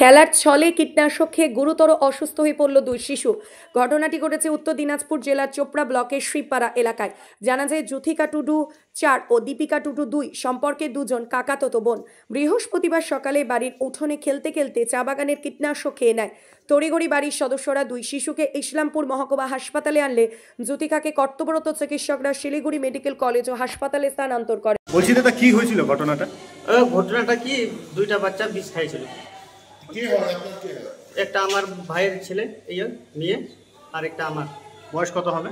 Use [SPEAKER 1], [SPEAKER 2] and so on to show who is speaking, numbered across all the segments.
[SPEAKER 1] খেলার ছলে কীটনাশক খেয়ে গুরুতর অসুস্থ হয়ে পড়ল দুই শিশু। ঘটনাটি ঘটেছে উত্তর দিনাজপুর জেলার চোপড়া ব্লকের শ্রীপাড়া এলাকায়। জানা যায় যুথিকা টুডু 4 ও দীপিকা টুডু 2 সম্পর্কে দুজন কাকাতো বোন বৃহস্পতিবার সকালে বাড়ির উঠোনে খেলতে খেলতে চা বাগানের কীটনাশক খেয়ে নেয়। তড়িঘড়ি বাড়ির সদস্যরা দুই শিশুকে ইসলামপুর মহকুমা হাসপাতালে আনলে যুথিকাকে কর্তব্যরত চিকিৎসকরা শিলিগুড়ি মেডিকেল কলেজ ও হাসপাতালে স্থানান্তর করে।
[SPEAKER 2] বলছি দাদা কি হয়েছিল ঘটনাটা?
[SPEAKER 3] ঘটনাটা কি, দুইটা বাচ্চা বিষ খাইছিল। একটা আমার ভাইয়ের ছেলে এই মেয়ে, আর একটা আমার।
[SPEAKER 2] বয়স কত হবে?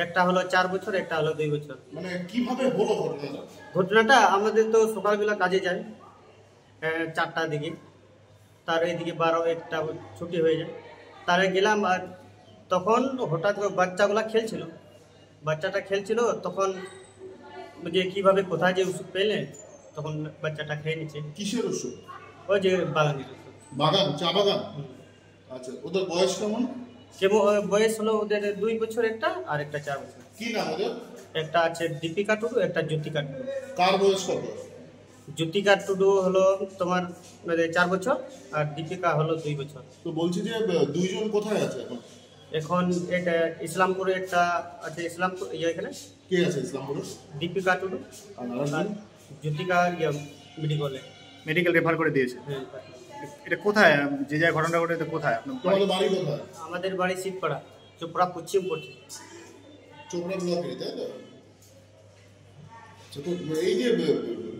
[SPEAKER 3] একটা হলো 4 বছর, একটা হলো 2 বছর।
[SPEAKER 4] মানে কিভাবে হলো
[SPEAKER 3] ঘটনাটা আমাদের তো সকালবেলা কাজে যায় 4টার দিকে, তার এইদিকে 12-1টা ছুটি হয়ে যায়। তারে গেলাম, আর তখন হঠাৎ বাচ্চাগুলা বাচ্চাটা খেলছিল। তখন যে কিভাবে কোথায় যে ওষুধ পেলে, তখন বাচ্চাটা খেয়ে নিচ্ছে।
[SPEAKER 4] কিসের ওষুধ?
[SPEAKER 3] ওই যে বাগানের ওষুধ।
[SPEAKER 4] বাগান, চা বাগান। আচ্ছা, ওদের বয়স কেমন?
[SPEAKER 3] বয়স হলো ওদের 2 বছর একটা, আর একটা 4 বছর।
[SPEAKER 4] কি নাম ওদের?
[SPEAKER 3] একটা আছে দীপিকা টুডু, একটা যুথিকা টুডু।
[SPEAKER 4] কার বয়স কত?
[SPEAKER 3] যুথিকা টুডু হলো তোমার 4 বছর, আর দীপিকা হলো 2 বছর।
[SPEAKER 4] তো বলছি যে দুইজন কোথায় আছে এখন?
[SPEAKER 3] এখন এটা ইসলামপুরে একটা আছে, ইসলামপুর এখানে।
[SPEAKER 4] কে আছে ইসলামপুরে?
[SPEAKER 3] দীপিকা টুডু আর যুথিকা মেডিকেল
[SPEAKER 2] রেফার করে দিয়েছে। এটা কোথায়, যে জায়গায় ঘটনাটা ঘটেছে কোথায়?
[SPEAKER 4] তোমাদের বাড়ি কোথায়?
[SPEAKER 3] আমাদের বাড়ি শিবপাড়া, চোপড়া পশ্চিম পড়ছে।
[SPEAKER 4] চোপড়া ব্লকে, তাই তো? এই যে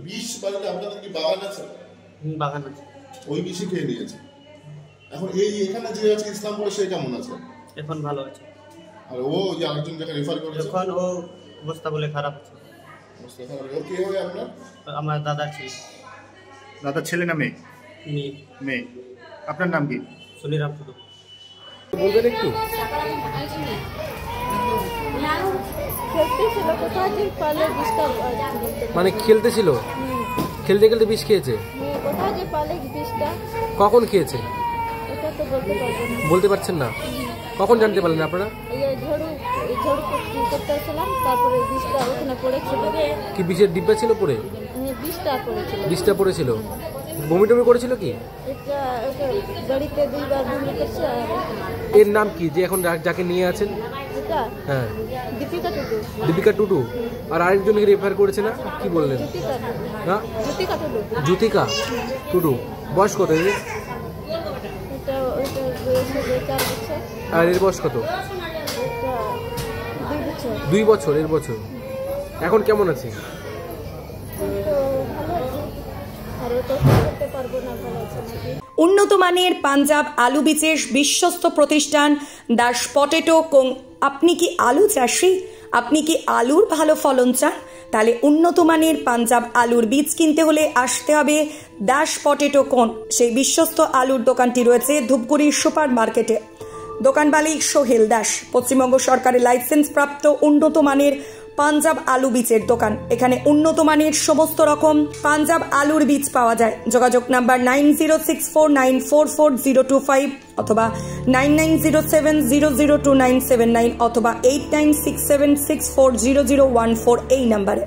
[SPEAKER 4] বিষ বাড়িতে আপনাদের কি বাগান আছে?
[SPEAKER 3] বাগান আছে।
[SPEAKER 4] ওই বিষই খেয়ে নিয়েছে। এখন এখানে যে আছে ইসলামপুরে, সে কেমন আছে?
[SPEAKER 3] এখন ভালো আছে।
[SPEAKER 4] আর ও যে আরেকজন যাকে রেফার করেছে,
[SPEAKER 3] এখন ও অবস্থা বলে খারাপ আছে।
[SPEAKER 4] অবস্থা খারাপ। ও কে হয় আপনার?
[SPEAKER 3] আমার দাদা ছিল।
[SPEAKER 2] দাদার ছেলে না মেয়ে? মেয়ে। আপনার নাম কি?
[SPEAKER 3] সুনিরাম টুডু।
[SPEAKER 5] বলবেন একটু? মানে খেলতেছিল, খেলতে খেলতে বিষ খেয়েছে। কখন খেয়েছে বলতে পারছেন না? কখন জানতে পারলেন আপনারা? কি বিষের ডিব্বা ছিল পড়ে? বিষটা পড়েছিল। বমি টমি করেছিল কি? এর নাম কি যে এখন যাকে নিয়ে আছেন? হ্যাঁ, দীপিকা টুডু। আর আরেকজনকে রেফার করেছে না, কি বললেন? না, যুথিকা টুডু। বয়স কত? আর এর বয়স কত? 2 বছর। এর বছর। এখন কেমন আছে?
[SPEAKER 1] উন্নত মানের পাঞ্জাব আলু বীজের বিশ্বস্ত প্রতিষ্ঠান দাস পটেটো কোং। আপনি কি আলু চাষি? আপনি কি আলুর ভালো ফলন চান? তাহলে উন্নত মানের পাঞ্জাব আলুর বীজ কিনতে হলে আসতে হবে দাস পটেটো কোন। সেই বিশ্বস্ত আলুর দোকানটি রয়েছে ধূপগুড়ি সুপার মার্কেটে। দোকান মালিক সোহেল দাস। পশ্চিমবঙ্গ সরকারের লাইসেন্স প্রাপ্ত উন্নত মানের পাঞ্জাব আলু বীজের দোকান। এখানে উন্নত মানের সমস্ত রকম পাঞ্জাব আলুর বীজ পাওয়া যায়। যোগাযোগ নাম্বার 9064944025 অথবা 9907002979 অথবা 8967640014 এই নাম্বারে।